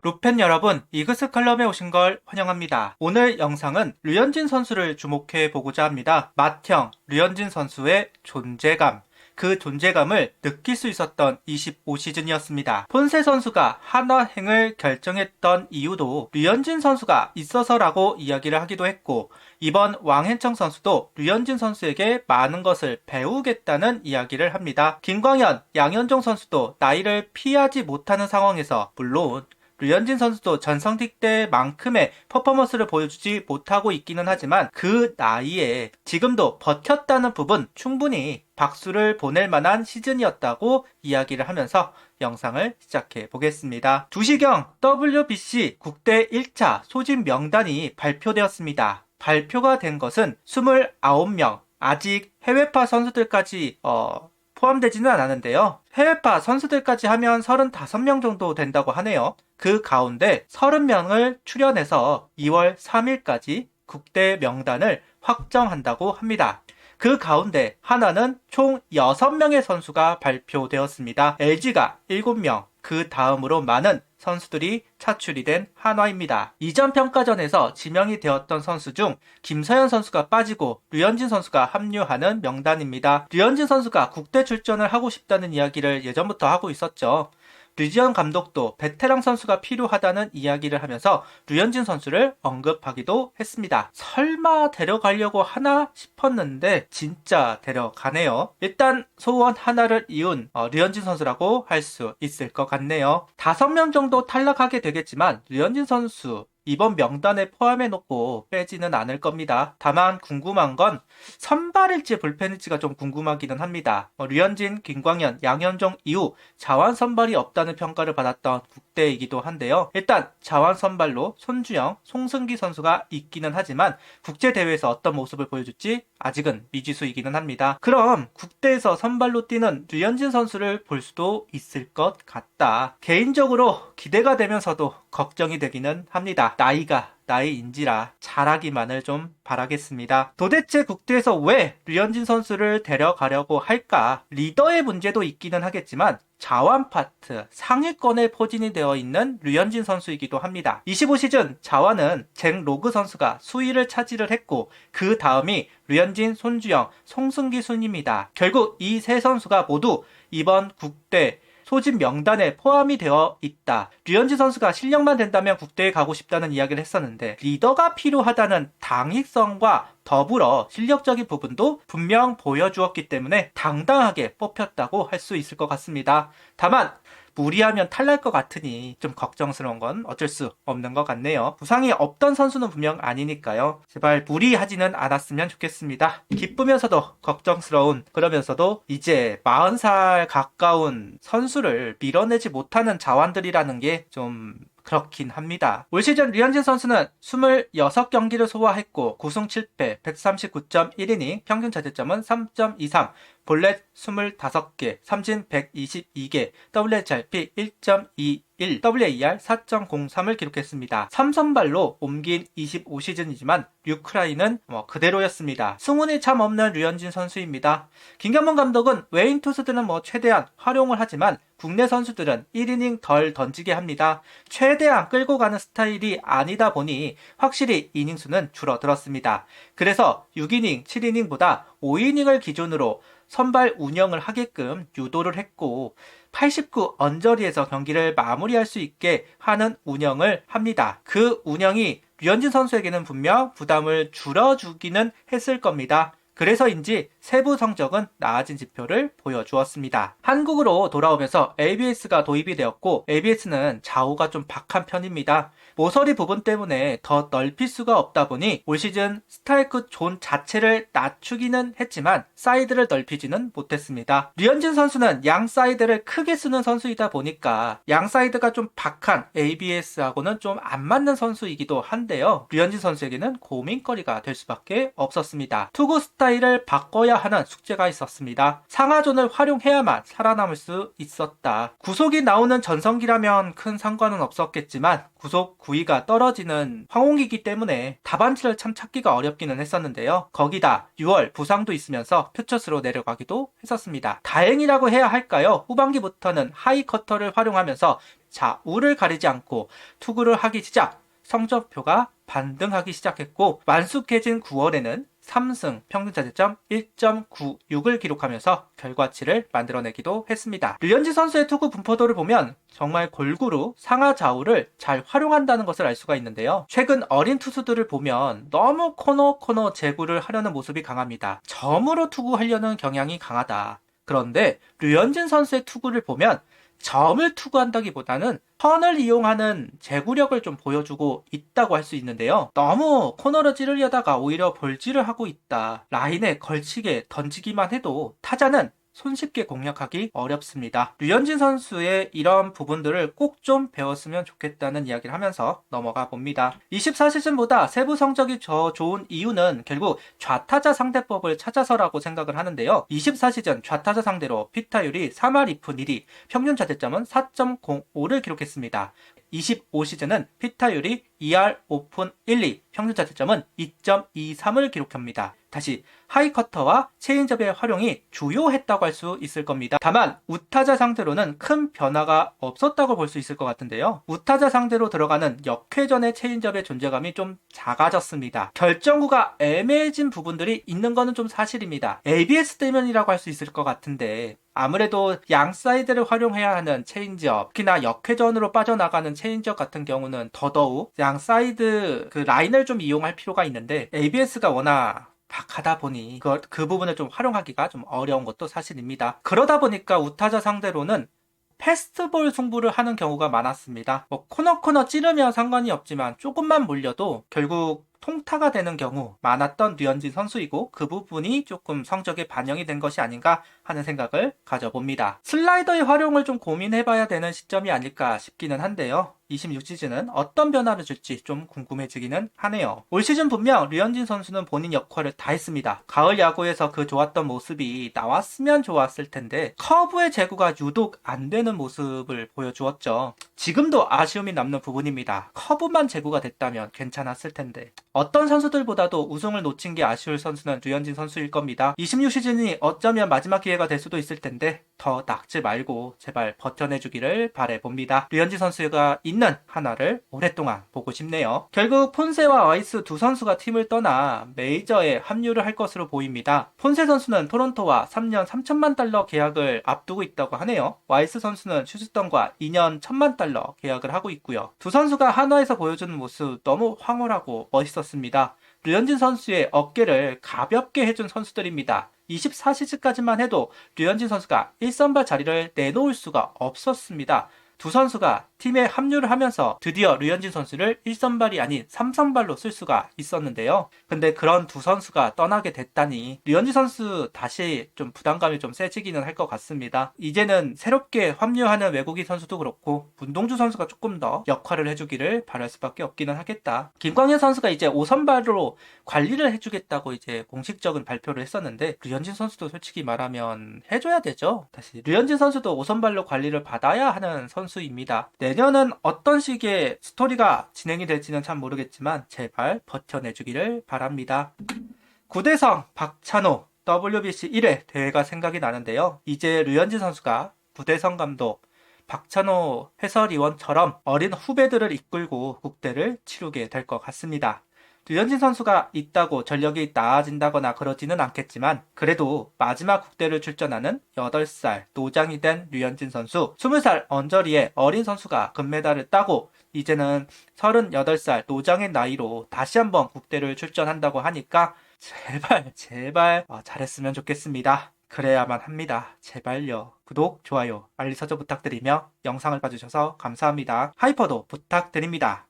루팬 여러분, 이그스 칼럼에 오신 걸 환영합니다. 오늘 영상은 류현진 선수를 주목해 보고자 합니다. 맏형 류현진 선수의 존재감, 그 존재감을 느낄 수 있었던 25시즌이었습니다. 폰세 선수가 한화행을 결정했던 이유도 류현진 선수가 있어서라고 이야기를 하기도 했고, 이번 왕hen청 선수도 류현진 선수에게 많은 것을 배우겠다는 이야기를 합니다. 김광현, 양현종 선수도 나이를 피하지 못하는 상황에서, 물론 류현진 선수도 전성기 때만큼의 퍼포먼스를 보여주지 못하고 있기는 하지만 그 나이에 지금도 버텼다는 부분 충분히 박수를 보낼 만한 시즌이었다고 이야기를 하면서 영상을 시작해 보겠습니다. 2시경 WBC 국대 1차 소집 명단이 발표되었습니다. 발표가 된 것은 29명, 아직 해외파 선수들까지 포함되지는 않았는데요. 해외파 선수들까지 하면 35명 정도 된다고 하네요. 그 가운데 30명을 추려내서 2월 3일까지 국대 명단을 확정한다고 합니다. 그 가운데 하나는 총 6명의 선수가 발표되었습니다. LG가 7명, 그 다음으로 많은 선수들이 차출이 된 한화입니다. 이전 평가전에서 지명이 되었던 선수 중 김서현 선수가 빠지고 류현진 선수가 합류하는 명단입니다. 류현진 선수가 국대 출전을 하고 싶다는 이야기를 예전부터 하고 있었죠. 류지현 감독도 베테랑 선수가 필요하다는 이야기를 하면서 류현진 선수를 언급하기도 했습니다. 설마 데려가려고 하나 싶었는데 진짜 데려가네요. 일단 소원 하나를 이룬 류현진 선수라고 할 수 있을 것 같네요. 5명 정도 탈락하게 되겠지만 류현진 선수 이번 명단에 포함해놓고 빼지는 않을 겁니다. 다만 궁금한 건 선발일지 불펜일지가 좀 궁금하기는 합니다. 류현진, 김광현, 양현종 이후 자완 선발이 없다는 평가를 받았던 국대이기도 한데요. 일단 자완 선발로 손주영, 송승기 선수가 있기는 하지만 국제대회에서 어떤 모습을 보여줄지 아직은 미지수이기는 합니다. 그럼 국대에서 선발로 뛰는 류현진 선수를 볼 수도 있을 것 같다. 개인적으로 기대가 되면서도 걱정이 되기는 합니다. 나이인지라 잘하기만을 좀 바라겠습니다. 도대체 국대에서 왜 류현진 선수를 데려가려고 할까? 리더의 문제도 있기는 하겠지만 자완 파트 상위권에 포진이 되어 있는 류현진 선수이기도 합니다. 25시즌 자완은 잭 로그 선수가 수위를 차지를 했고 그 다음이 류현진, 손주영, 송승기 순입니다. 결국 이 세 선수가 모두 이번 국대 소집 명단에 포함이 되어 있다. 류현진 선수가 실력만 된다면 국대에 가고 싶다는 이야기를 했었는데 리더가 필요하다는 당위성과 더불어 실력적인 부분도 분명 보여주었기 때문에 당당하게 뽑혔다고 할 수 있을 것 같습니다. 다만 무리하면 탈날 것 같으니 좀 걱정스러운 건 어쩔 수 없는 것 같네요. 부상이 없던 선수는 분명 아니니까요. 제발 무리하지는 않았으면 좋겠습니다. 기쁘면서도 걱정스러운, 그러면서도 이제 40살 가까운 선수를 밀어내지 못하는 자완들이라는 게 좀 그렇긴 합니다. 올 시즌 류현진 선수는 26경기를 소화했고 9승 7패 139.1이닝, 평균 자책점은 3.23, 볼넷 25개, 삼진 122개, WHIP 1.21, WAR 4.03을 기록했습니다. 3선발로 옮긴 25시즌이지만 류크라이는 그대로였습니다. 승운이 참 없는 류현진 선수입니다. 김경문 감독은 외인 투수들은 최대한 활용을 하지만 국내 선수들은 1이닝 덜 던지게 합니다. 최대한 끌고 가는 스타일이 아니다 보니 확실히 이닝 수는 줄어들었습니다. 그래서 6이닝, 7이닝보다 5이닝을 기준으로 선발 운영을 하게끔 유도를 했고 89 언저리에서 경기를 마무리할 수 있게 하는 운영을 합니다. 그 운영이 류현진 선수에게는 분명 부담을 줄여주기는 했을 겁니다. 그래서인지 세부 성적은 나아진 지표를 보여주었습니다. 한국으로 돌아오면서 ABS가 도입이 되었고 ABS는 좌우가 좀 박한 편입니다. 모서리 부분 때문에 더 넓힐 수가 없다 보니 올 시즌 스트라이크 존 자체를 낮추기는 했지만 사이드를 넓히지는 못했습니다. 류현진 선수는 양 사이드를 크게 쓰는 선수이다 보니까 양 사이드가 좀 박한 ABS하고는 좀 안 맞는 선수이기도 한데요. 류현진 선수에게는 고민거리가 될 수밖에 없었습니다. 투구 스타일을 바꿔야 하는 숙제가 있었습니다. 상하존을 활용해야만 살아남을 수 있었다. 구속이 나오는 전성기라면 큰 상관은 없었겠지만 구속 구위가 떨어지는 황홍기이기 때문에 답안지를 참 찾기가 어렵기는 했었는데요. 거기다 6월 부상도 있으면서 표처스로 내려가기도 했었습니다. 다행이라고 해야 할까요? 후반기부터는 하이 커터를 활용하면서 좌우를 가리지 않고 투구를 하기 시작, 성적표가 반등하기 시작했고 완숙해진 9월에는 3승 평균 자책점 1.96을 기록하면서 결과치를 만들어내기도 했습니다. 류현진 선수의 투구 분포도를 보면 정말 골고루 상하 좌우를 잘 활용한다는 것을 알 수가 있는데요. 최근 어린 투수들을 보면 너무 코너 제구를 하려는 모습이 강합니다. 점으로 투구하려는 경향이 강하다. 그런데 류현진 선수의 투구를 보면 점을 투구한다기보다는 턴을 이용하는 제구력을 좀 보여주고 있다고 할 수 있는데요. 너무 코너를 찌르려다가 오히려 볼질을 하고 있다. 라인에 걸치게 던지기만 해도 타자는 손쉽게 공략하기 어렵습니다. 류현진 선수의 이런 부분들을 꼭 좀 배웠으면 좋겠다는 이야기를 하면서 넘어가 봅니다. 24시즌보다 세부 성적이 더 좋은 이유는 결국 좌타자 상대법을 찾아서라고 생각을 하는데요. 24시즌 좌타자 상대로 피타율이 3할 2푼 1리, 평균 자책점은 4.05를 기록했습니다. 25시즌은 피타율이 2할 5푼 1리, 평균 자책점은 2.23을 기록합니다. 다시 하이커터와 체인지업의 활용이 주요했다고 할 수 있을 겁니다. 다만 우타자 상대로는 큰 변화가 없었다고 볼 수 있을 것 같은데요. 우타자 상대로 들어가는 역회전의 체인지업의 존재감이 좀 작아졌습니다. 결정구가 애매해진 부분들이 있는 거는 좀 사실입니다. ABS 때문이라고 할 수 있을 것 같은데 아무래도 양 사이드를 활용해야 하는 체인지업, 특히나 역회전으로 빠져나가는 체인지업 같은 경우는 더더욱 양 사이드 그 라인을 좀 이용할 필요가 있는데 ABS가 워낙 박하다 보니 그 부분을 좀 활용하기가 좀 어려운 것도 사실입니다. 그러다 보니까 우타자 상대로는 패스트볼 승부를 하는 경우가 많았습니다. 코너 찌르면 상관이 없지만 조금만 몰려도 결국 통타가 되는 경우 많았던 류현진 선수이고 그 부분이 조금 성적에 반영이 된 것이 아닌가 하는 생각을 가져봅니다. 슬라이더의 활용을 좀 고민해봐야 되는 시점이 아닐까 싶기는 한데요. 26시즌은 어떤 변화를 줄지 좀 궁금해지기는 하네요. 올 시즌 분명 류현진 선수는 본인 역할을 다 했습니다. 가을 야구에서 그 좋았던 모습이 나왔으면 좋았을 텐데 커브의 제구가 유독 안 되는 모습을 보여주었죠. 지금도 아쉬움이 남는 부분입니다. 커브만 제구가 됐다면 괜찮았을 텐데 어떤 선수들보다도 우승을 놓친 게 아쉬울 선수는 류현진 선수일 겁니다. 26시즌이 어쩌면 마지막 기회가 될 수도 있을 텐데 더 낙지 말고 제발 버텨내주기를 바라봅니다. 류현진 선수가 있는 하나를 오랫동안 보고 싶네요. 결국 폰세와 와이스 두 선수가 팀을 떠나 메이저에 합류를 할 것으로 보입니다. 폰세 선수는 토론토와 3년 3천만 달러 계약을 앞두고 있다고 하네요. 와이스 선수는 휴스턴과 2년 1천만 달러 계약을 하고 있고요. 두 선수가 한화에서 보여주는 모습 너무 황홀하고 멋있었습니다. 류현진 선수의 어깨를 가볍게 해준 선수들입니다. 24시즌까지만 해도 류현진 선수가 1선발 자리를 내놓을 수가 없었습니다. 두 선수가 팀에 합류를 하면서 드디어 류현진 선수를 1선발이 아닌 3선발로 쓸 수가 있었는데요. 근데 그런 두 선수가 떠나게 됐다니 류현진 선수 다시 좀 부담감이 좀 세지기는 할 것 같습니다. 이제는 새롭게 합류하는 외국인 선수도 그렇고 문동주 선수가 조금 더 역할을 해주기를 바랄 수밖에 없기는 하겠다. 김광현 선수가 이제 5선발로 관리를 해주겠다고 이제 공식적인 발표를 했었는데 류현진 선수도 솔직히 말하면 해줘야 되죠. 다시 류현진 선수도 5선발로 관리를 받아야 하는 선수입니다. 내년은 어떤 식의 스토리가 진행이 될지는 참 모르겠지만 제발 버텨내주기를 바랍니다. 구대성 박찬호 WBC 1회 대회가 생각이 나는데요. 이제 류현진 선수가 구대성 감독, 박찬호 해설위원처럼 어린 후배들을 이끌고 국대를 치르게 될 것 같습니다. 류현진 선수가 있다고 전력이 나아진다거나 그러지는 않겠지만 그래도 마지막 국대를 출전하는 8살 노장이 된 류현진 선수, 20살 언저리의 어린 선수가 금메달을 따고 이제는 38살 노장의 나이로 다시 한번 국대를 출전한다고 하니까 제발 잘했으면 좋겠습니다. 그래야만 합니다. 제발요. 구독, 좋아요, 알림 설정 부탁드리며 영상을 봐주셔서 감사합니다. 하이퍼도 부탁드립니다.